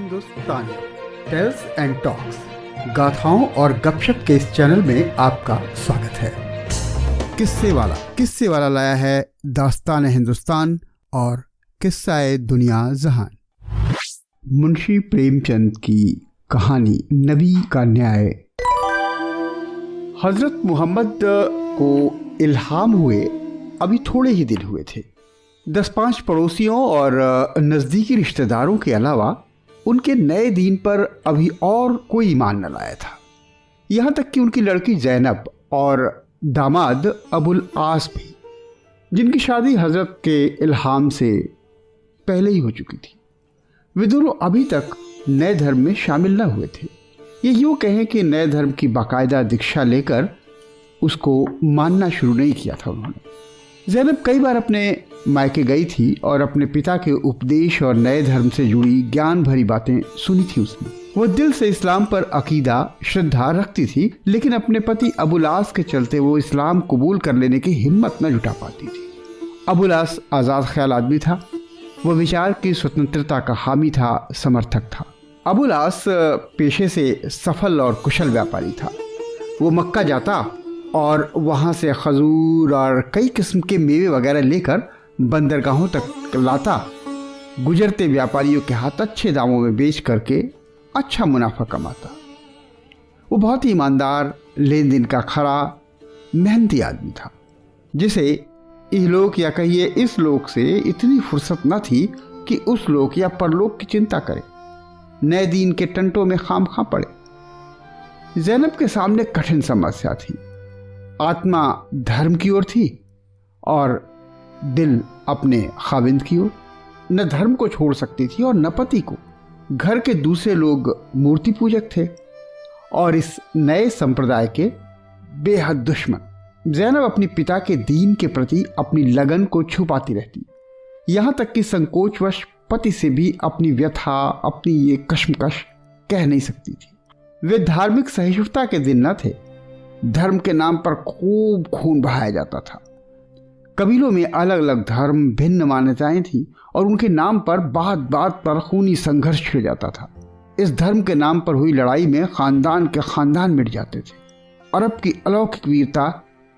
Hindustani tales and talks, गाथाओं और गपशप के इस चैनल में आपका स्वागत है। किस्से वाला लाया है दास्तान हिंदुस्तान और किस्सा दुनिया जहान। मुंशी प्रेमचंद की कहानी नबी का न्याय। हजरत मोहम्मद को इल्हाम हुए अभी थोड़े ही दिन हुए थे। 10-5 पड़ोसियों और नज़दीकी रिश्तेदारों के अलावा उनके नए दीन पर अभी और कोई ईमान न लाया था। यहाँ तक कि उनकी लड़की ज़ैनब और दामाद अबुल आस भी, जिनकी शादी हजरत के इल्हाम से पहले ही हो चुकी थी, वे दोनों अभी तक नए धर्म में शामिल न हुए थे। ये यूँ कहें कि नए धर्म की बाकायदा दीक्षा लेकर उसको मानना शुरू नहीं किया था उन्होंने। ज़ैनब कई बार अपने मायके गई थी और अपने पिता के उपदेश और नए धर्म से जुड़ी ज्ञान भरी बातें सुनी थी उसने। वो दिल से इस्लाम पर अकीदा श्रद्धा रखती थी, लेकिन अपने पति अबुलास के चलते वो इस्लाम कबूल कर लेने की हिम्मत न जुटा पाती थी। अबुलास आज़ाद ख्याल आदमी था। वो विचार की स्वतंत्रता का हामी था, समर्थक था। अबुलास पेशे से सफल और कुशल व्यापारी था। वो मक्का जाता और वहाँ से खजूर और कई किस्म के मेवे वगैरह लेकर बंदरगाहों तक लाता। गुजरते व्यापारियों के हाथ अच्छे दामों में बेच करके अच्छा मुनाफा कमाता। वो बहुत ही ईमानदार, लेन देन का खरा, मेहनती आदमी था, जिसे इहलोक या कहिए इस लोक से इतनी फुर्सत न थी कि उस लोक या परलोक की चिंता करे, नए दीन के टंटों में खामखा पड़े। ज़ैनब के सामने कठिन समस्या थी। आत्मा धर्म की ओर थी और दिल अपने खाविंद की ओर। न धर्म को छोड़ सकती थी और न पति को। घर के दूसरे लोग मूर्ति पूजक थे और इस नए संप्रदाय के बेहद दुश्मन। ज़ैनब अपने पिता के दीन के प्रति अपनी लगन को छुपाती रहती, यहाँ तक कि संकोचवश पति से भी अपनी व्यथा, अपनी ये कश्मकश कह नहीं सकती थी। वे धार्मिक सहिष्णुता के दिन न थे। धर्म के नाम पर खूब खून बहाया जाता था। कबीलों में अलग अलग धर्म, भिन्न मान्यताएं थी और उनके नाम पर बात बात पर खूनी संघर्ष छिड़ जाता था। इस धर्म के नाम पर हुई लड़ाई में खानदान के खानदान मिट जाते थे। अरब की अलौकिक वीरता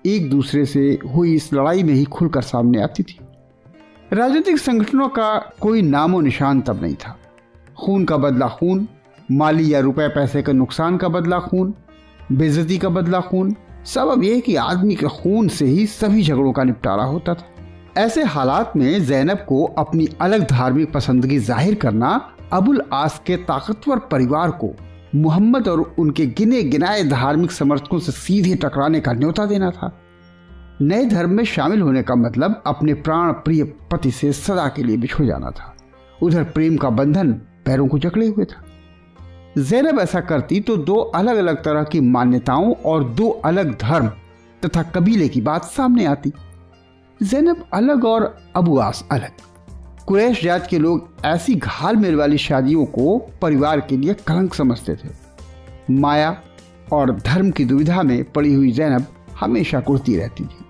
एक दूसरे से हुई इस लड़ाई में ही खुलकर सामने आती थी। राजनीतिक संगठनों का कोई नामो निशान तब नहीं था। खून का बदला खून, माली या रुपए पैसे का नुकसान का बदला खून, बेइज्जती का बदला खून, सबब यह कि आदमी के खून से ही सभी झगड़ों का निपटारा होता था। ऐसे हालात में ज़ैनब को अपनी अलग धार्मिक पसंदगी जाहिर करना अबुल आस के ताकतवर परिवार को मोहम्मद और उनके गिने गिनाए धार्मिक समर्थकों से सीधे टकराने का न्योता देना था। नए धर्म में शामिल होने का मतलब अपने प्राण प्रिय पति से सदा के लिए बिछुड़ जाना था। उधर प्रेम का बंधन पैरों को जकड़े हुए था। ज़ैनब ऐसा करती तो 2 अलग अलग तरह की मान्यताओं और 2 अलग धर्म तथा कबीले की बात सामने आती। ज़ैनब अलग और अबू आस अलग। कुरैश जात के लोग ऐसी घाल मेल वाली शादियों को परिवार के लिए कलंक समझते थे। माया और धर्म की दुविधा में पड़ी हुई ज़ैनब हमेशा कुढ़ती रहती थी।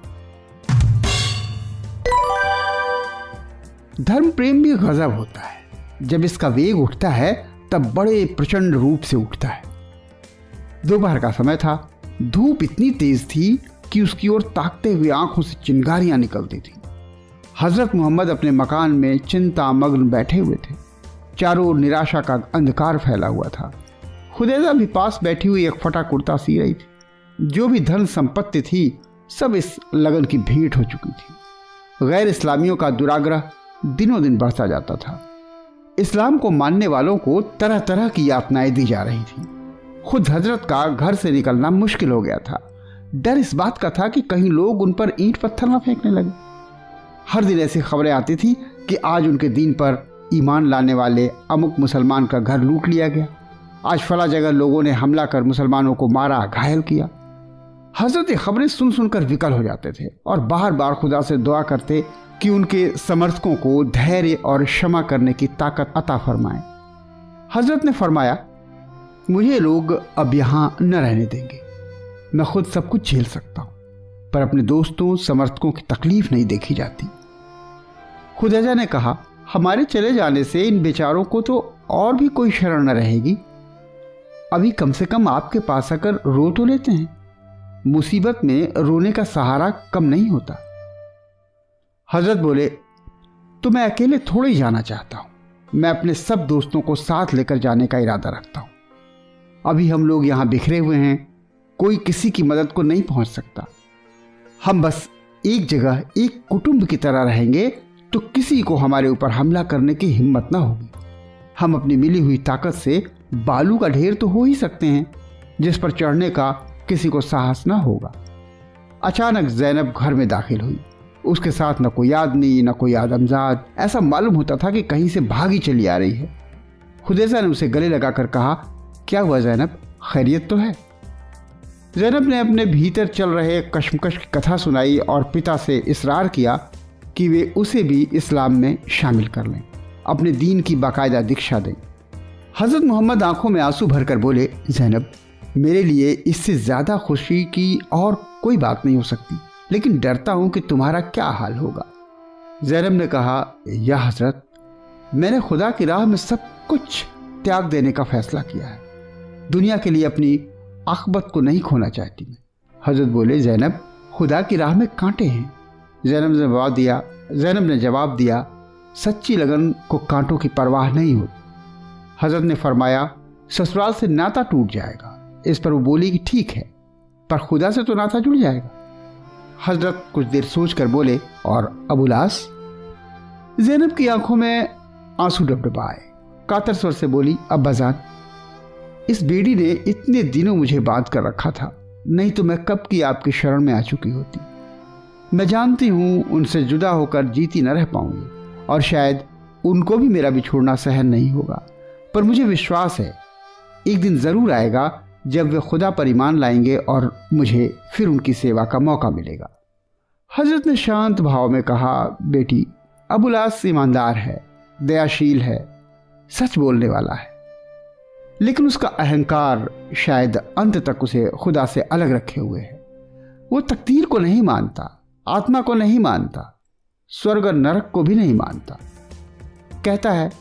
धर्म प्रेम भी गजब होता है। जब इसका वेग उठता है तब बड़े प्रचंड रूप से उठता है। दोपहर का समय था। धूप इतनी तेज थी कि उसकी ओर ताकते हुए आंखों से चिंगारियां निकलती थी। हजरत मोहम्मद अपने मकान में चिंता मग्न बैठे हुए थे। चारों ओर निराशा का अंधकार फैला हुआ था। खुदैजा भी पास बैठी हुई एक फटा कुर्ता सी रही थी। जो भी धन संपत्ति थी सब इस लगन की भेंट हो चुकी थी। गैर इस्लामियों का दुराग्रह दिनों दिन बढ़ता जाता था। इस्लाम को मानने वालों को तरह तरह की यातनाएं दी जा रही थी। खुद हजरत का घर से निकलना मुश्किल हो गया था। डर इस बात का था कि कहीं लोग उन पर ईंट पत्थर न फेंकने लगे। हर दिन ऐसी खबरें आती थी कि आज उनके दीन पर ईमान लाने वाले अमुक मुसलमान का घर लूट लिया गया, आज फला जगह लोगों ने हमला कर मुसलमानों को मारा, घायल किया। हजरत ये खबरें सुन सुनकर विकल हो जाते थे और बार बार खुदा से दुआ करते कि उनके समर्थकों को धैर्य और क्षमा करने की ताकत अता फरमाए। हजरत ने फरमाया, मुझे लोग अब यहाँ न रहने देंगे। मैं खुद सब कुछ झेल सकता हूँ, पर अपने दोस्तों समर्थकों की तकलीफ नहीं देखी जाती। खुदैजा ने कहा, हमारे चले जाने से इन बेचारों को तो और भी कोई शरण न रहेगी। अभी कम से कम आपके पास आकर रो तो लेते हैं। मुसीबत में रोने का सहारा कम नहीं होता। हजरत बोले, तो मैं अकेले थोड़े ही जाना चाहता हूं। मैं अपने सब दोस्तों को साथ लेकर जाने का इरादा रखता हूं। अभी हम लोग यहां बिखरे हुए हैं, कोई किसी की मदद को नहीं पहुंच सकता। हम बस एक जगह एक कुटुंब की तरह रहेंगे तो किसी को हमारे ऊपर हमला करने की हिम्मत ना होगी। हम अपनी मिली हुई ताकत से बालू का ढेर तो हो ही सकते हैं, जिस पर चढ़ने का किसी को साहस ना होगा। अचानक जैनब घर में दाखिल हुई। उसके साथ न कोई आदमी न कोई आदमजाद। ऐसा मालूम होता था कि कहीं से भागी चली आ रही है। खुदैसा ने उसे गले लगाकर कहा, क्या हुआ जैनब, खैरियत तो है? जैनब ने अपने भीतर चल रहे कश्मकश की कथा सुनाई और पिता से इसरार किया कि वे उसे भी इस्लाम में शामिल कर लें, अपने दीन की बाकायदा दीक्षा दें। हज़रत मोहम्मद आंखों में आंसू भरकर बोले, जैनब, मेरे लिए इससे ज़्यादा खुशी की और कोई बात नहीं हो सकती, लेकिन डरता हूं कि तुम्हारा क्या हाल होगा। जैनब ने कहा, या हजरत, मैंने खुदा की राह में सब कुछ त्याग देने का फैसला किया है। दुनिया के लिए अपनी आखबत को नहीं खोना चाहती मैं। हजरत बोले, जैनब, खुदा की राह में कांटे हैं। जैनब ने जवाब दिया, सच्ची लगन को कांटों की परवाह नहीं होती। हजरत ने फरमाया, ससुराल से नाता टूट जाएगा। इस पर वो बोली कि ठीक है, पर खुदा से तो नाता जुड़ जाएगा। हजरत कुछ देर सोचकर बोले, और अबुलास? जैनब की आंखों में आंसू डबडबाए। कातर स्वर से बोली, अब्बाजान, इस बेड़ी ने इतने दिनों मुझे बांध कर रखा था, नहीं तो मैं कब की आपकी शरण में आ चुकी होती। मैं जानती हूं उनसे जुदा होकर जीती न रह पाऊंगी, और शायद उनको भी मेरा बिछोड़ना सहन नहीं होगा। पर मुझे विश्वास है एक दिन जरूर आएगा जब वे खुदा पर ईमान लाएंगे और मुझे फिर उनकी सेवा का मौका मिलेगा। हजरत ने शांत भाव में कहा, बेटी, अबुलास ईमानदार है, दयाशील है, सच बोलने वाला है, लेकिन उसका अहंकार शायद अंत तक उसे खुदा से अलग रखे हुए है। वो तकदीर को नहीं मानता, आत्मा को नहीं मानता, स्वर्ग और नरक को भी नहीं मानता। कहता है,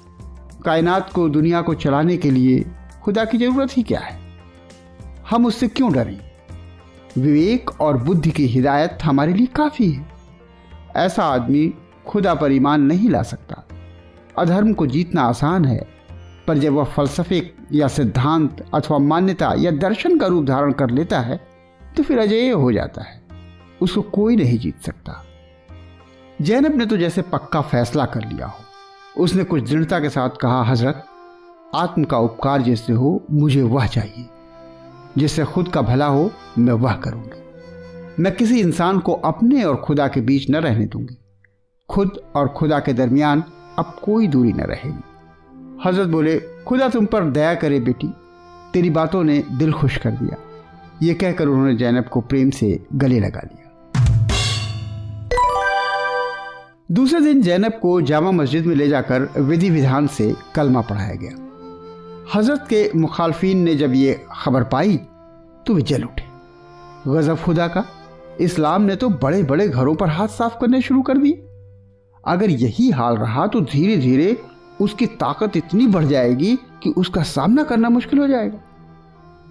कायनात को, दुनिया को चलाने के लिए खुदा की जरूरत ही क्या है? हम उससे क्यों डरें? विवेक और बुद्धि की हिदायत हमारे लिए काफ़ी है। ऐसा आदमी खुदा पर ईमान नहीं ला सकता। अधर्म को जीतना आसान है, पर जब वह फलसफे या सिद्धांत अथवा मान्यता या दर्शन का रूप धारण कर लेता है तो फिर अजेय हो जाता है। उसको कोई नहीं जीत सकता। जैनब ने तो जैसे पक्का फैसला कर लिया हो। उसने कुछ दृढ़ता के साथ कहा, हजरत, आत्म का उपकार जैसे हो मुझे वह चाहिए, जिससे खुद का भला हो मैं वह करूंगी। मैं किसी इंसान को अपने और खुदा के बीच न रहने दूंगी। खुद और खुदा के दरमियान अब कोई दूरी न रहेगी। हजरत बोले, खुदा तुम पर दया करे बेटी, तेरी बातों ने दिल खुश कर दिया। ये कहकर उन्होंने जैनब को प्रेम से गले लगा लिया। दूसरे दिन जैनब को जामा मस्जिद में ले जाकर विधि विधान से कलमा पढ़ाया गया। हजरत के मुखालफीन ने जब ये खबर पाई तो वे जल उठे। गजब खुदा का, इस्लाम ने तो बड़े बड़े घरों पर हाथ साफ करने शुरू कर दिए। अगर यही हाल रहा तो धीरे धीरे उसकी ताकत इतनी बढ़ जाएगी कि उसका सामना करना मुश्किल हो जाएगा।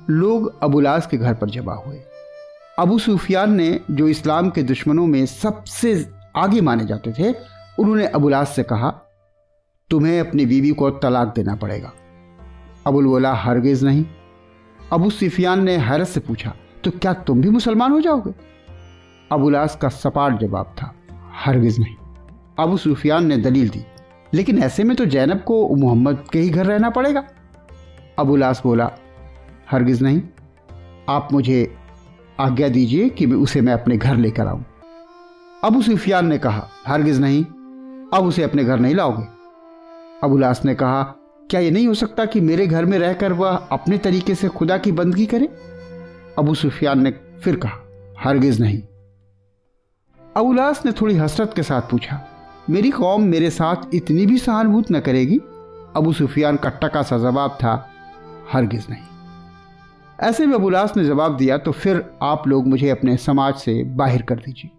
लोग अबुलास के घर पर जमा हुए। अबू सुफियान ने, जो इस्लाम के दुश्मनों में सबसे आगे माने जाते थे, उन्होंने अबुलास से कहा, तुम्हें अपनी बीवी को तलाक देना पड़ेगा। अबुल बोला, हरगिज नहीं। अबू सुफियान ने हैरत से पूछा, तो क्या तुम भी मुसलमान हो जाओगे? अबुलास का सपाट जवाब था, हरगिज नहीं। अबू सुफियान ने दलील दी, लेकिन ऐसे में तो जैनब को मोहम्मद के ही घर रहना पड़ेगा। अबुलास बोला, हरगिज नहीं। आप मुझे आज्ञा दीजिए कि उसे मैं अपने घर लेकर आऊं। अबू सुफियान ने कहा, हरगिज नहीं, अब उसे अपने घर नहीं लाओगे। अबुलास ने कहा, क्या ये नहीं हो सकता कि मेरे घर में रहकर वह अपने तरीके से खुदा की बंदगी करे? अबू सुफियान ने फिर कहा, हरगिज नहीं। अबुलास ने थोड़ी हसरत के साथ पूछा, मेरी कौम मेरे साथ इतनी भी सहानुभूति न करेगी? अबू सुफियान का टका सा जवाब था, हरगिज नहीं। ऐसे में अबुलास ने जवाब दिया, तो फिर आप लोग मुझे अपने समाज से बाहर कर दीजिए।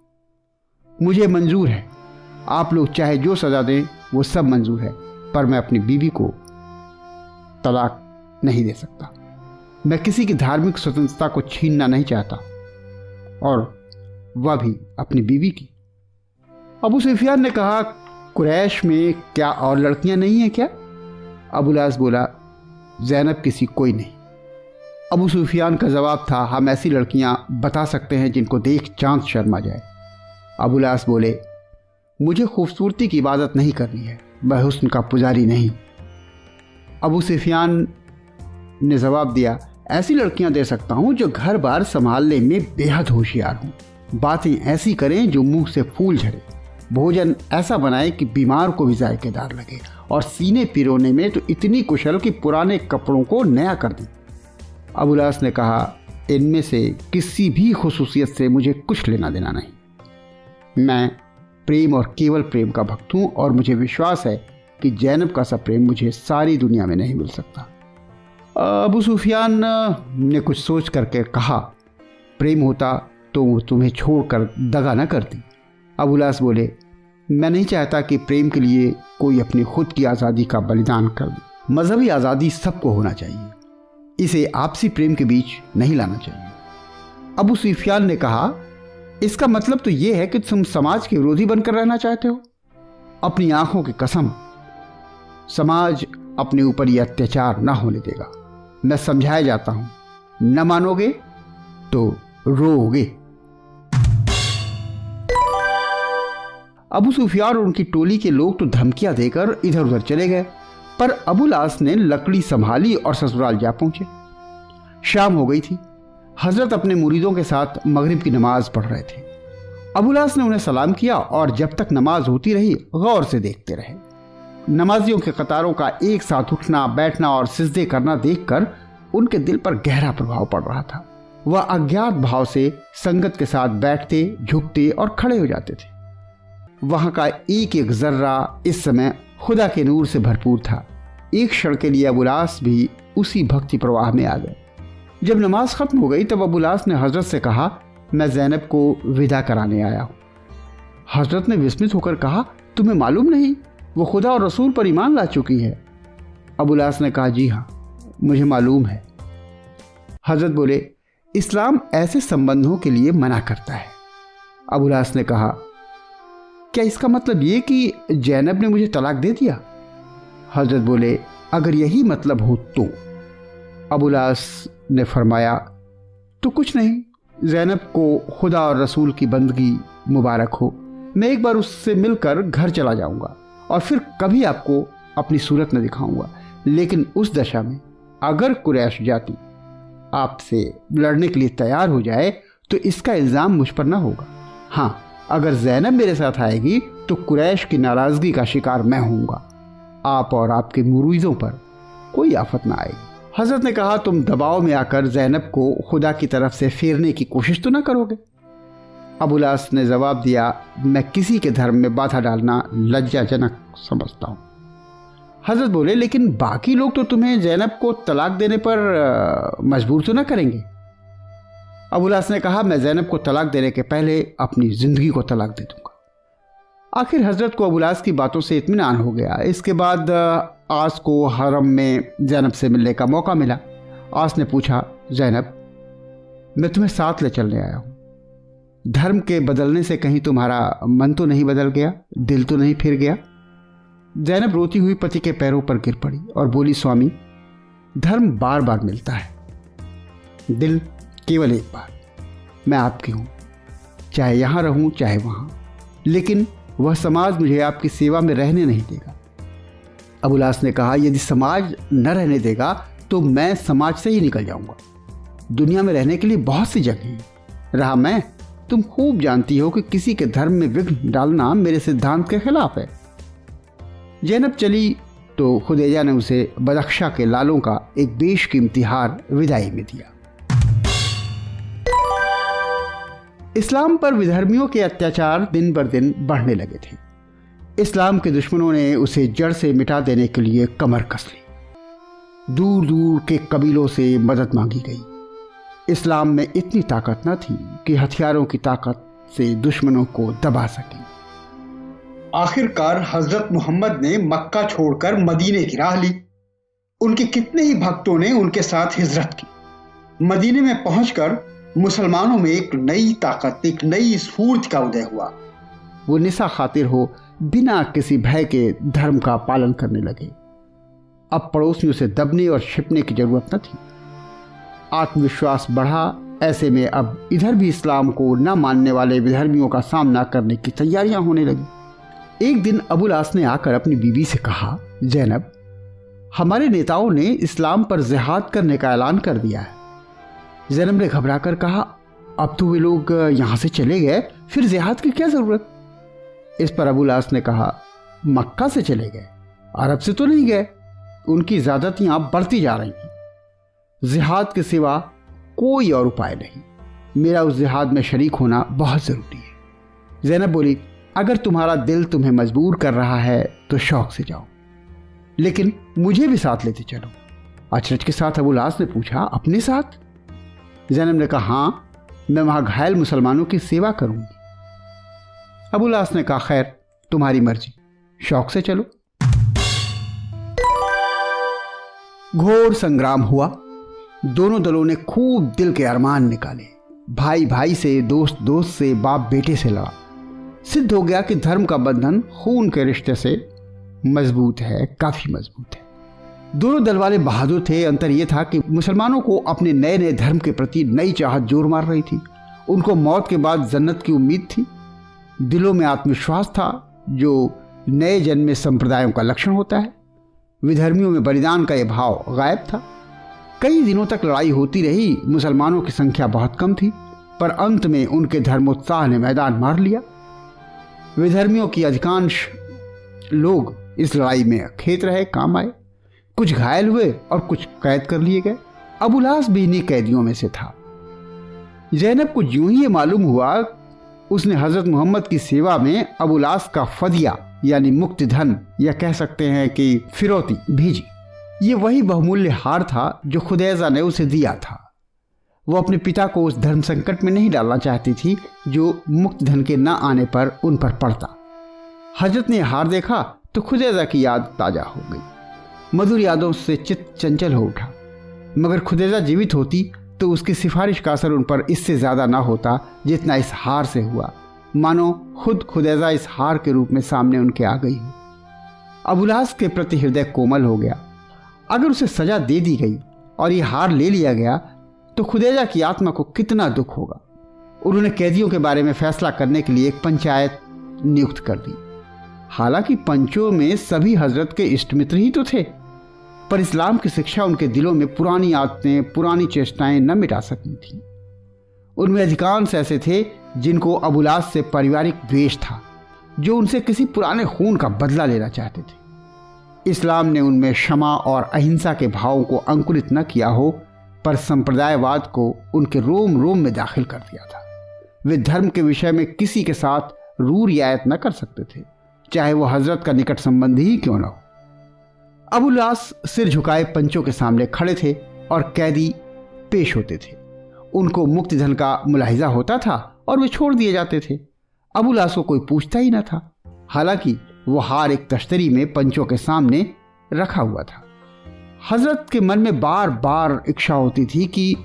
मुझे मंजूर है, आप लोग चाहे जो सजा दें वो सब मंजूर है, पर मैं अपनी बीवी को तलाक नहीं दे सकता। मैं किसी की धार्मिक स्वतंत्रता को छीनना नहीं चाहता, और वह भी अपनी बीवी की। अबू सुफियान ने कहा, कुरैश में क्या और लड़कियां नहीं हैं क्या? अबुल आस बोला, ज़ैनब किसी कोई नहीं। अबू सुफियान का जवाब था, हम ऐसी लड़कियां बता सकते हैं जिनको देख चांद शर्मा जाए। अबुल आस बोले, मुझे खूबसूरती की इबादत नहीं करनी है, मैं हुस्न का पुजारी नहीं। अबू सुफियान ने जवाब दिया, ऐसी लड़कियां दे सकता हूं जो घर बार संभालने में बेहद होशियार हों, बातें ऐसी करें जो मुंह से फूल झरे, भोजन ऐसा बनाए कि बीमार को भी जायकेदार लगे, और सीने पिरोने में तो इतनी कुशल कि पुराने कपड़ों को नया कर दें। अबुल आस ने कहा, इनमें से किसी भी खुसूसियत से मुझे कुछ लेना देना नहीं। मैं प्रेम और केवल प्रेम का भक्त हूँ, और मुझे विश्वास है कि ज़ैनब का सा प्रेम मुझे सारी दुनिया में नहीं मिल सकता। अबू सुफियान ने कुछ सोच करके कहा, प्रेम होता तो वो तुम्हें छोड़कर दगा न करती। अबुल आस बोले, मैं नहीं चाहता कि प्रेम के लिए कोई अपनी खुद की आज़ादी का बलिदान कर दे। मजहबी आज़ादी सबको होना चाहिए, इसे आपसी प्रेम के बीच नहीं लाना चाहिए। अबू सुफियान ने कहा, इसका मतलब तो यह है कि तुम समाज के विरोधी बनकर रहना चाहते हो। अपनी आंखों की कसम, समाज अपने ऊपर यह अत्याचार ना होने देगा। मैं समझाया जाता हूं, न मानोगे तो रोओगे। अबू सुफियान और उनकी टोली के लोग तो धमकियां देकर इधर उधर चले गए, पर अबुल आस ने लकड़ी संभाली और ससुराल जा पहुंचे। शाम हो गई थी। हजरत अपने मुरीदों के साथ मगरिब की नमाज पढ़ रहे थे। अबुल आस ने उन्हें सलाम किया और जब तक नमाज होती रही गौर से देखते रहे। नमाजियों के कतारों का एक साथ उठना, बैठना और सिजदे करना देखकर उनके दिल पर गहरा प्रभाव पड़ रहा था। वह अज्ञात भाव से संगत के साथ बैठते, झुकते और खड़े हो जाते थे। वहां का एक एक जर्रा इस समय खुदा के नूर से भरपूर था। एक क्षण के लिए अबुल आस भी उसी भक्ति प्रवाह में आ गए। जब नमाज खत्म हो गई तब अबुल आस ने हजरत से कहा, मैं ज़ैनब को विदा कराने आया हूं। हजरत ने विस्मित होकर कहा, तुम्हें मालूम नहीं वो खुदा और रसूल पर ईमान ला चुकी है? अबुल आस ने कहा, जी हाँ मुझे मालूम है। हजरत बोले, इस्लाम ऐसे संबंधों के लिए मना करता है। अबुल आस ने कहा, क्या इसका मतलब ये कि ज़ैनब ने मुझे तलाक दे दिया? हजरत बोले, अगर यही मतलब हो तो। अबुल आस ने फरमाया, तो कुछ नहीं, ज़ैनब को खुदा और रसूल की बंदगी मुबारक हो। मैं एक बार उससे मिलकर घर चला जाऊंगा और फिर कभी आपको अपनी सूरत न दिखाऊंगा। लेकिन उस दशा में अगर कुरैश जाति आपसे लड़ने के लिए तैयार हो जाए तो इसका इल्ज़ाम मुझ पर न होगा। हाँ, अगर ज़ैनब मेरे साथ आएगी तो कुरैश की नाराज़गी का शिकार मैं होऊंगा। आप और आपके मुरीदों पर कोई आफत ना आएगी। हजरत ने कहा, तुम दबाव में आकर ज़ैनब को खुदा की तरफ से फेरने की कोशिश तो ना करोगे? अबुल आस ने जवाब दिया, मैं किसी के धर्म में बाधा डालना लज्जाजनक समझता हूँ। हजरत बोले, लेकिन बाकी लोग तो तुम्हें ज़ैनब को तलाक देने पर मजबूर तो ना करेंगे? अबुल आस ने कहा, मैं ज़ैनब को तलाक देने के पहले अपनी ज़िंदगी को तलाक दे दूंगा। आखिर हजरत को अबुल आस की बातों से इत्मीनान हो गया। इसके बाद आस को हरम में ज़ैनब से मिलने का मौका मिला। आस ने पूछा, ज़ैनब, मैं तुम्हें साथ ले चलने आया हूँ। धर्म के बदलने से कहीं तुम्हारा मन तो नहीं बदल गया, दिल तो नहीं फिर गया? ज़ैनब रोती हुई पति के पैरों पर गिर पड़ी और बोली, स्वामी, धर्म बार बार मिलता है, दिल केवल एक बार। मैं आपकी हूँ, चाहे यहाँ रहूँ चाहे वहाँ, लेकिन वह समाज मुझे आपकी सेवा में रहने नहीं देगा। अबुल आस ने कहा, यदि समाज न रहने देगा तो मैं समाज से ही निकल जाऊंगा। दुनिया में रहने के लिए बहुत सी जगह हैं। रहा मैं, तुम खूब जानती हो कि किसी के धर्म में विघ्न डालना मेरे सिद्धांत के खिलाफ है। ज़ैनब चली तो खुदैजा ने उसे बदख्शा के लालों का एक बेशकीमती हार विदाई में दिया। इस्लाम पर विधर्मियों के अत्याचार दिन बर दिन बढ़ने लगे थे। इस्लाम के दुश्मनों ने उसे जड़ से मिटा देने के लिए कमर कस ली। दूर दूर के कबीलों से मदद मांगी गई। इस्लाम में इतनी ताकत न थी कि हथियारों की ताकत से दुश्मनों को दबा सके। आखिरकार हजरत मोहम्मद ने मक्का छोड़कर मदीने की राह ली। उनके कितने ही भक्तों ने उनके साथ हिजरत की। मदीने में पहुंचकर मुसलमानों में एक नई ताकत, एक नई स्फूर्ति का उदय हुआ। वो निसा खातिर हो बिना किसी भय के धर्म का पालन करने लगे। अब पड़ोसियों से दबने और छिपने की जरूरत न थी। आत्मविश्वास बढ़ा। ऐसे में अब इधर भी इस्लाम को न मानने वाले विधर्मियों का सामना करने की तैयारियां होने लगी। एक दिन अबुल आस ने आकर अपनी बीवी से कहा, जैनब, हमारे नेताओं ने इस्लाम पर जिहाद करने का ऐलान कर दिया है। जैनब ने घबराकर कहा, अब तो वे लोग यहां से चले गए, फिर जिहाद की क्या जरूरत? इस पर अबुल आस ने कहा, मक्का से चले गए, अरब से तो नहीं गए। उनकी ज्यादतियां बढ़ती जा रही हैं। जिहाद के सिवा कोई और उपाय नहीं। मेरा उस जिहाद में शरीक होना बहुत जरूरी है। जैनब बोली, अगर तुम्हारा दिल तुम्हें मजबूर कर रहा है तो शौक से जाओ, लेकिन मुझे भी साथ लेते चलो। अचरज के साथ अबुल आस ने पूछा, अपने साथ? जैनब ने कहा, हाँ, मैं वहां घायल मुसलमानों की सेवा करूंगी। अबुल आस ने कहा, खैर, तुम्हारी मर्जी, शौक से चलो। घोर संग्राम हुआ। दोनों दलों ने खूब दिल के अरमान निकाले। भाई भाई से, दोस्त दोस्त से, बाप बेटे से लड़ा। सिद्ध हो गया कि धर्म का बंधन खून के रिश्ते से मजबूत है, काफी मजबूत है। दोनों दल वाले बहादुर थे। अंतर यह था कि मुसलमानों को अपने नए नए धर्म के प्रति नई चाहत जोर मार रही थी। उनको मौत के बाद जन्नत की उम्मीद थी। दिलों में आत्मविश्वास था, जो नए जन्मे संप्रदायों का लक्षण होता है। विधर्मियों में बलिदान का यह भाव गायब था। कई दिनों तक लड़ाई होती रही। मुसलमानों की संख्या बहुत कम थी, पर अंत में उनके धर्मोत्साह ने मैदान मार लिया। विधर्मियों की अधिकांश लोग इस लड़ाई में खेत रहे, काम आए। कुछ घायल हुए और कुछ कैद कर लिए गए। अबुल आस भी इन्हीं कैदियों में से था। जैनब को यूं ही मालूम हुआ, उसने हजरत मोहम्मद की सेवा में अबुल आस का फदिया यानी मुक्त धन, या कह सकते हैं कि फिरौती भेजी। ये वही बहुमूल्य हार था जो खुदैजा ने उसे दिया था। वो अपने पिता को उस धर्म संकट में नहीं डालना चाहती थी जो मुक्त धन के न आने पर उन पर पड़ता। हजरत ने हार देखा तो खुदैजा की याद ताजा हो गई। मधुर यादों से चित्त चंचल हो उठा। मगर खुदैजा जीवित होती तो उसकी सिफारिश का असर उन पर इससे ज्यादा ना होता जितना इस हार से हुआ। मानो खुद खुदैजा इस हार के रूप में सामने उनके आ गई हो। अबुल आस के प्रति हृदय कोमल हो गया। अगर उसे सजा दे दी गई और ये हार ले लिया गया तो खुदैजा की आत्मा को कितना दुख होगा। उन्होंने कैदियों के बारे में फैसला करने के लिए एक पंचायत नियुक्त कर दी। हालांकि पंचों में सभी हजरत के इष्ट मित्र ही तो थे, पर इस्लाम की शिक्षा उनके दिलों में पुरानी आदतें, पुरानी चेष्टाएं न मिटा सकी थी। उनमें अधिकांश ऐसे थे जिनको अबुल आस से पारिवारिक द्वेष था, जो उनसे किसी पुराने खून का बदला लेना चाहते थे। इस्लाम ने उनमें क्षमा और अहिंसा के भावों को अंकुरित न किया हो, पर संप्रदायवाद को उनके रोम रोम में दाखिल कर दिया था। वे धर्म के विषय में किसी के साथ रू रियायत न कर सकते थे, चाहे वो हजरत का निकट संबंधी ही क्यों न हो। अबुल आस सिर झुकाए पंचों के सामने खड़े थे और कैदी पेश होते थे। उनको मुक्ति धन का मुलाहिजा होता था और वे छोड़ दिए जाते थे। अबुल आस को कोई पूछता ही न था। हालांकि वो हार एक तश्तरी में पंचों के सामने रखा हुआ था। हजरत के मन में बार बार इच्छा होती थी कि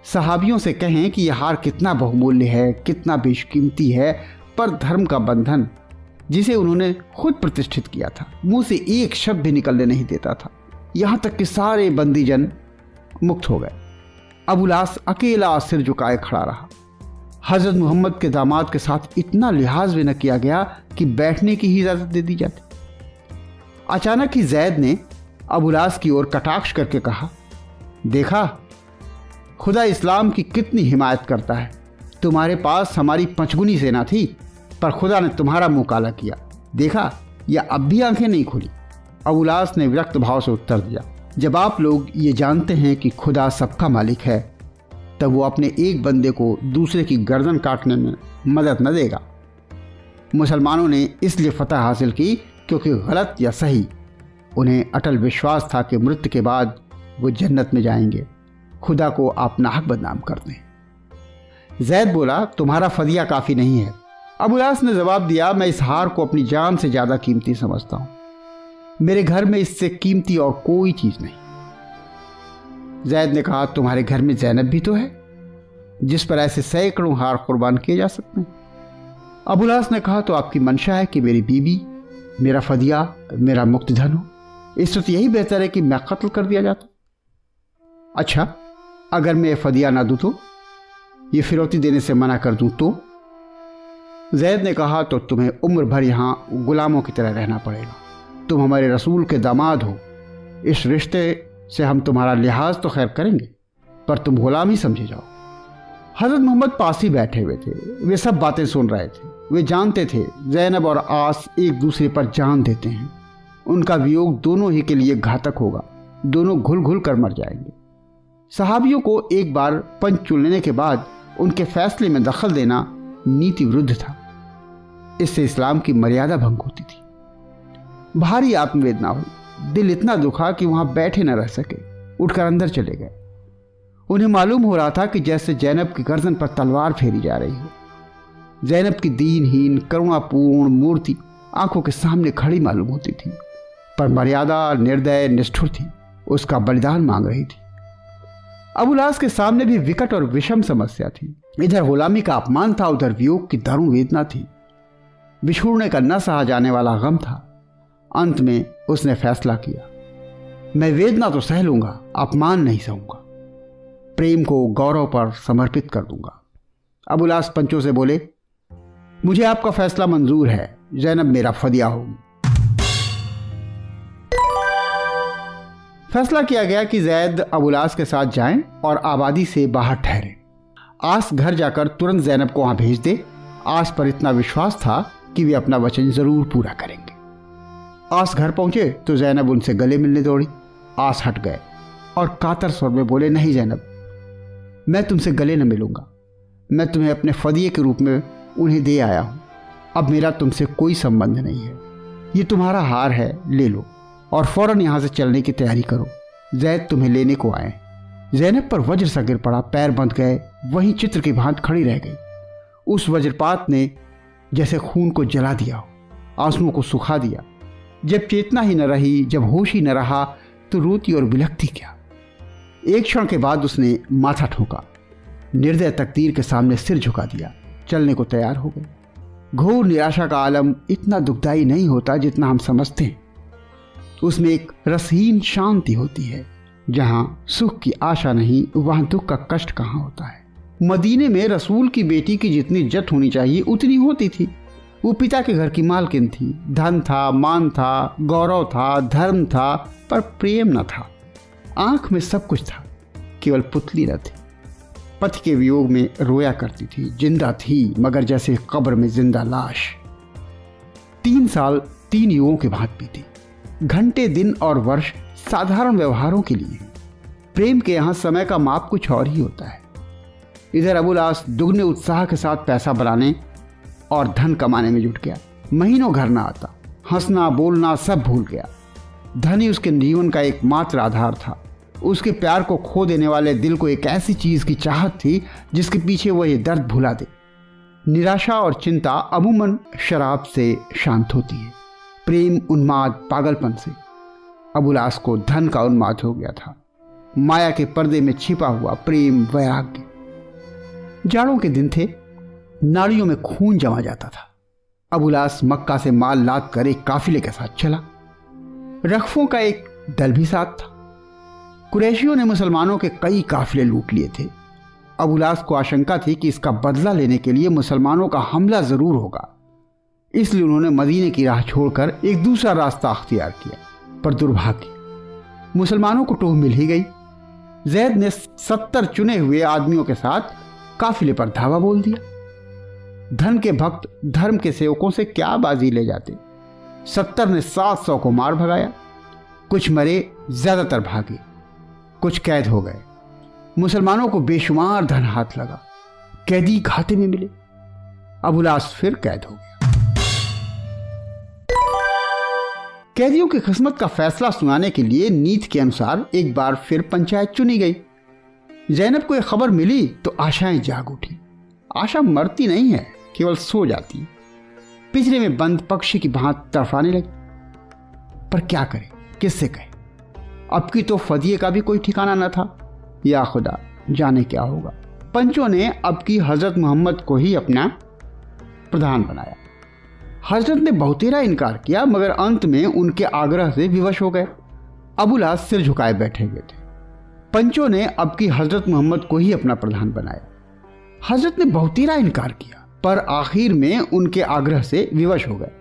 सहाबियों से कहें कि यह हार कितना बहुमूल्य है, कितना बेशकीमती है, पर धर्म का बंधन जिसे उन्होंने खुद प्रतिष्ठित किया था, मुंह से एक शब्द भी निकलने नहीं देता था। यहां तक कि सारे बंदीजन मुक्त हो गए। अबुल आस अकेला सिर झुकाए खड़ा रहा। हजरत मोहम्मद के दामाद के साथ इतना लिहाज भी न किया गया कि बैठने की ही इजाजत दे दी जाती। अचानक ही जैद ने अबुल आस की ओर कटाक्ष करके कहा, देखा खुदा इस्लाम की कितनी हिमायत करता है। तुम्हारे पास हमारी 5 गुनी सेना थी, पर खुदा ने तुम्हारा मुंह काला किया। देखा, या अब भी आंखें नहीं खुली। अबुल आस ने विरक्त भाव से उत्तर दिया, जब आप लोग ये जानते हैं कि खुदा सबका मालिक है, तब वो अपने एक बंदे को दूसरे की गर्दन काटने में मदद न देगा। मुसलमानों ने इसलिए फतह हासिल की क्योंकि गलत या सही, उन्हें अटल विश्वास था कि मृत्यु के बाद वो जन्नत में जाएंगे। खुदा को आप नाहक बदनाम कर दें। जैद बोला, तुम्हारा फदिया काफ़ी नहीं है, अबुलास ने जवाब दिया, मैं इस हार को अपनी जान से ज्यादा कीमती समझता हूं। मेरे घर में इससे कीमती और कोई चीज नहीं। जैद ने कहा, तुम्हारे घर में ज़ैनब भी तो है जिस पर ऐसे सैकड़ों हार कुर्बान किए जा सकते हैं। अबुलास ने कहा, तो आपकी मंशा है कि मेरी बीबी, मेरा फदिया, मेरा मुक्तधन हो। इस वक्त यही बेहतर है कि मैं कत्ल कर दिया जाता। अच्छा, अगर मैं ये फदिया ना दूं तो, ये फिरौती देने से मना कर दूं तो? जैद ने कहा, तो तुम्हें उम्र भर यहां गुलामों की तरह रहना पड़ेगा। तुम हमारे रसूल के दामाद हो, इस रिश्ते से हम तुम्हारा लिहाज तो खैर करेंगे, पर तुम गुलाम ही समझे जाओ। हजरत मोहम्मद पास ही बैठे हुए थे, वे सब बातें सुन रहे थे। वे जानते थे ज़ैनब और आस एक दूसरे पर जान देते हैं, उनका वियोग दोनों ही के लिए घातक होगा, दोनों घुल घुल कर मर जाएंगे। सहाबियों को एक बार पंच चुनने के बाद उनके फैसले में दखल देना नीति विरुद्ध था। इससे इस्लाम की मर्यादा भंग होती थी। भारी आत्मवेदना हुई, दिल इतना दुखा कि वहां बैठे न रह सके, उठकर अंदर चले गए। उन्हें मालूम हो रहा था कि जैसे ज़ैनब की गर्दन पर तलवार फेरी जा रही हो। ज़ैनब की दीनहीन करुणापूर्ण मूर्ति आंखों के सामने खड़ी मालूम होती थी, पर मर्यादा निर्दय निष्ठुर थी, उसका बलिदान मांग रही थी। अबुलास के सामने भी विकट और विषम समस्या थी। इधर गुलामी का अपमान था, उधर वियोग की दारुण वेदना थी, बिछुड़ने का न सहा जाने वाला गम था। अंत में उसने फैसला किया, मैं वेदना तो सह लूंगा, अपमान नहीं सहूंगा, प्रेम को गौरव पर समर्पित कर दूंगा। अबुलास पंचों से बोले, मुझे आपका फैसला मंजूर है, ज़ैनब मेरा फदिया होगी। फैसला किया गया कि जैद अबुलास के साथ जाएं और आबादी से बाहर ठहरे। आस घर जाकर तुरंत ज़ैनब को वहां भेज दे। आस पर इतना विश्वास था कि वे अपना वचन जरूर पूरा करेंगे। आस घर पहुंचे तो ज़ैनब उनसे गले मिलने दौड़ी। आस हट गए और कातर स्वर में बोले, नहीं ज़ैनब, मैं तुमसे गले न मिलूंगा, मैं तुम्हें अपने फदिये के रूप में उन्हें दे आया हूं। अब मेरा तुमसे कोई संबंध नहीं है, ये तुम्हारा हार है, ले लो और फौरन यहां से चलने की तैयारी करो। जैद तुम्हें लेने को आए। ज़ैनब पर वज्र सा गिर पड़ा, पैर बंध गए, वहीं चित्र की भांति खड़ी रह गई। उस वज्रपात ने जैसे खून को जला दिया हो, आंसुओं को सुखा दिया। जब चेतना ही न रही, जब होश ही न रहा, तो रोती और बिलखती क्या। एक क्षण के बाद उसने माथा ठोका, निर्दय तकदीर के सामने सिर झुका दिया, चलने को तैयार हो गई। घोर निराशा का आलम इतना दुखदाई नहीं होता जितना हम समझते हैं। उसमें एक रसहीन शांति होती है। जहां सुख की आशा नहीं, वहां दुख का कष्ट कहां होता है। मदीने में रसूल की बेटी की जितनी इज्जत होनी चाहिए उतनी होती थी। वो पिता के घर की मालकिन थी, धन था, मान था, गौरव था, धर्म था, पर प्रेम न था। आंख में सब कुछ था, केवल पुतली न थी। पति के वियोग में रोया करती थी, जिंदा थी मगर जैसे कब्र में जिंदा लाश। 3 साल 3 युगों के भांति बीते। घंटे, दिन और वर्ष साधारण व्यवहारों के लिए। प्रेम के यहाँ समय का माप कुछ और ही होता है। इधर अबुलास दुगने उत्साह के साथ पैसा बनाने और धन कमाने में जुट गया। महीनों घर ना आता, हंसना बोलना सब भूल गया। धन ही उसके जीवन का एकमात्र आधार था। उसके प्यार को खो देने वाले दिल को एक ऐसी चीज की चाहत थी जिसके पीछे वह ये दर्द भुला दे। निराशा और चिंता अमूमन शराब से शांत होती है, प्रेम उन्माद पागलपन से। अबुलास को धन का उन्माद हो गया था, माया के पर्दे में छिपा हुआ प्रेम वैराग्य। जाड़ों के दिन थे, नाड़ियों में खून जमा जाता था। अबुलास मक्का से माल लाद कर एक काफिले के साथ चला। रखफों का एक दल भी साथ था। कुरैशियों ने मुसलमानों के कई काफिले लूट लिए थे। अबुलास को आशंका थी कि इसका बदला लेने के लिए मुसलमानों का हमला जरूर होगा, इसलिए उन्होंने मदीने की राह छोड़कर एक दूसरा रास्ता अख्तियार किया। पर दुर्भाग्य, मुसलमानों को टोह मिल ही गई। जैद ने 70 चुने हुए आदमियों के साथ काफिले पर धावा बोल दिया। धन के भक्त धर्म के सेवकों से क्या बाजी ले जाते। 70 ने 700 को मार भगाया। कुछ मरे, ज्यादातर भागे, कुछ कैद हो गए। मुसलमानों को बेशुमार धन हाथ लगा, कैदी घाटे में मिले। अबुलास फिर कैद हो गया। कैदियों की किस्मत का फैसला सुनाने के लिए नीति के अनुसार एक बार फिर पंचायत चुनी गई। ज़ैनब को यह खबर मिली तो आशाएं जाग उठी। आशा मरती नहीं है, केवल सो जाती, पिंजरे में बंद पक्षी की भांति तड़फाने लगी। पर क्या करे, किससे कहे? अब की तो फदिये का भी कोई ठिकाना न था। या खुदा, जाने क्या होगा। पंचों ने अब की हजरत मोहम्मद को ही अपना प्रधान बनाया। हजरत ने बहुतेरा इनकार किया, मगर अंत में उनके आग्रह से विवश हो गए। अबुल आस सिर झुकाए बैठे हुए थे। पंचों ने अब की हजरत मोहम्मद को ही अपना प्रधान बनाया। हजरत ने बहुतेरा इनकार किया, पर आखिर में उनके आग्रह से विवश हो गए।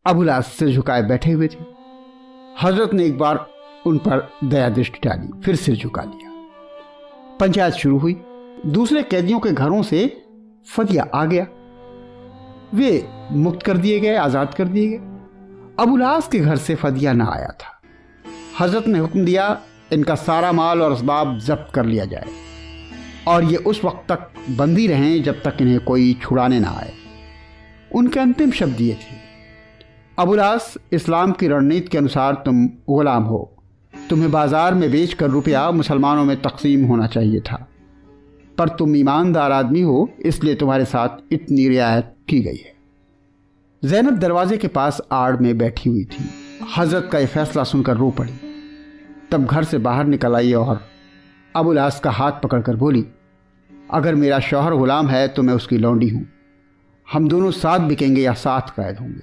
अबुल आस सिर झुकाए बैठे हुए थे। हजरत ने एक बार उन पर दया दृष्टि डाली, फिर सिर झुका लिया। पंचायत शुरू हुई। दूसरे कैदियों के घरों से फदिया आ गया। वे मुक्त कर दिए गए, आजाद कर दिए गए। अबुल आस के घर से फदिया ना आया था। हजरत ने हुक्म दिया, इनका सारा माल और असबाब जब्त कर लिया जाए और ये उस वक्त तक बंदी रहें जब तक इन्हें कोई छुड़ाने ना आए। उनके अंतिम शब्द ये थे, अबुल आस, इस्लाम की रणनीति के अनुसार तुम गुलाम हो। तुम्हें बाजार में बेचकर रुपया मुसलमानों में तकसीम होना चाहिए था, पर तुम ईमानदार आदमी हो, इसलिए तुम्हारे साथ इतनी रियायत की गई है। ज़ैनब दरवाजे के पास आड़ में बैठी हुई थी। हजरत का यह फैसला सुनकर रो पड़ी। तब घर से बाहर निकल आई और अबुल आस का हाथ पकड़कर बोली, अगर मेरा शौहर गुलाम है तो मैं उसकी लौंडी हूँ। हम दोनों साथ बिकेंगे या साथ कैद होंगे।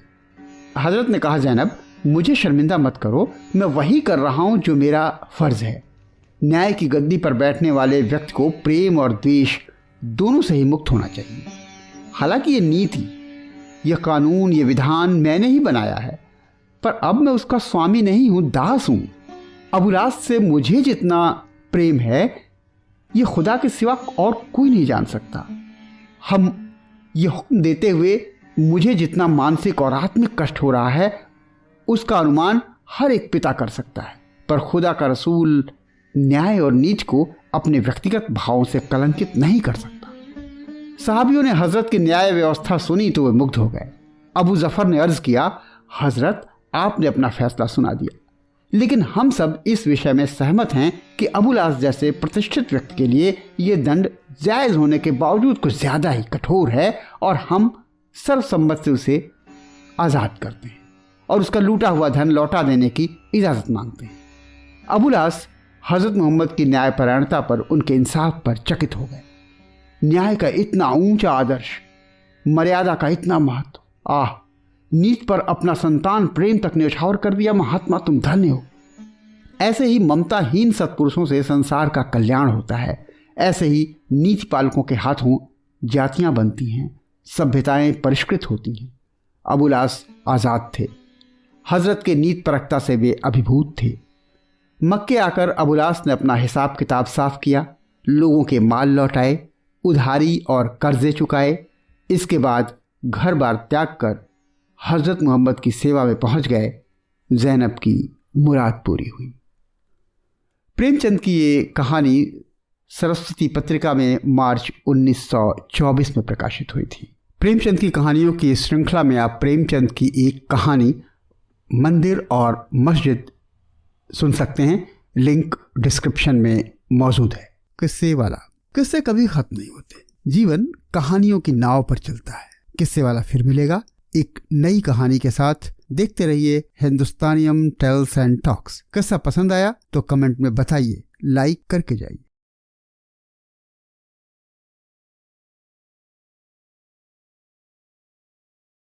हजरत ने कहा, ज़ैनब, मुझे शर्मिंदा मत करो, मैं वही कर रहा हूँ जो मेरा फ़र्ज़ है। न्याय की गद्दी पर बैठने वाले व्यक्ति को प्रेम और द्वेष दोनों से ही मुक्त होना चाहिए। हालांकि ये नीति, यह कानून, ये विधान मैंने ही बनाया है, पर अब मैं उसका स्वामी नहीं हूँ, दास हूँ। अबुल आस से मुझे जितना प्रेम है, ये खुदा के सिवा और कोई नहीं जान सकता। हम ये हुक्म देते हुए मुझे जितना मानसिक और आत्मिक कष्ट हो रहा है, उसका अनुमान हर एक पिता कर सकता है, पर खुदा का रसूल न्याय और नीति को अपने व्यक्तिगत भावों से कलंकित नहीं कर सकता। साहबियों ने हजरत की न्याय व्यवस्था सुनी तो वे मुग्ध हो गए। अबू जफर ने अर्ज किया, हजरत, आपने अपना फैसला सुना दिया, लेकिन हम सब इस विषय में सहमत हैं कि अबुल आस जैसे प्रतिष्ठित व्यक्ति के लिए ये दंड जायज़ होने के बावजूद कुछ ज़्यादा ही कठोर है और हम सर्वसम्मत से उसे आज़ाद करते हैं और उसका लूटा हुआ धन लौटा देने की इजाज़त मांगते हैं। अबुल आस हज़रत मोहम्मद की न्यायपरायणता पर, उनके इंसाफ पर चकित हो गए। न्याय का इतना ऊंचा आदर्श, मर्यादा का इतना महत्व, आह, नीति पर अपना संतान प्रेम तक न्यौछावर कर दिया। महात्मा, तुम धन्य हो। ऐसे ही ममताहीन सत्पुरुषों से संसार का कल्याण होता है। ऐसे ही नीति पालकों के हाथों जातियां बनती हैं, सभ्यताएं परिष्कृत होती हैं। अबुल आस आज़ाद थे। हजरत के नीति परकता से वे अभिभूत थे। मक्के आकर अबुल आस ने अपना हिसाब किताब साफ किया, लोगों के माल लौटाए, उधारी और कर्जे चुकाए। इसके बाद घर बार त्याग कर हजरत मोहम्मद की सेवा में पहुंच गए। ज़ैनब की मुराद पूरी हुई। प्रेमचंद की ये कहानी सरस्वती पत्रिका में मार्च 1924 में प्रकाशित हुई थी। प्रेमचंद की कहानियों की श्रृंखला में आप प्रेमचंद की एक कहानी मंदिर और मस्जिद सुन सकते हैं। लिंक डिस्क्रिप्शन में मौजूद है। किस्से वाला। किस्से कभी खत्म नहीं होते। जीवन कहानियों की नाव पर चलता है। किस्से वाला फिर मिलेगा एक नई कहानी के साथ। देखते रहिए हिंदुस्तानियम टेल्स एंड टॉक्स। किस्सा पसंद आया तो कमेंट में बताइए, लाइक करके जाइए।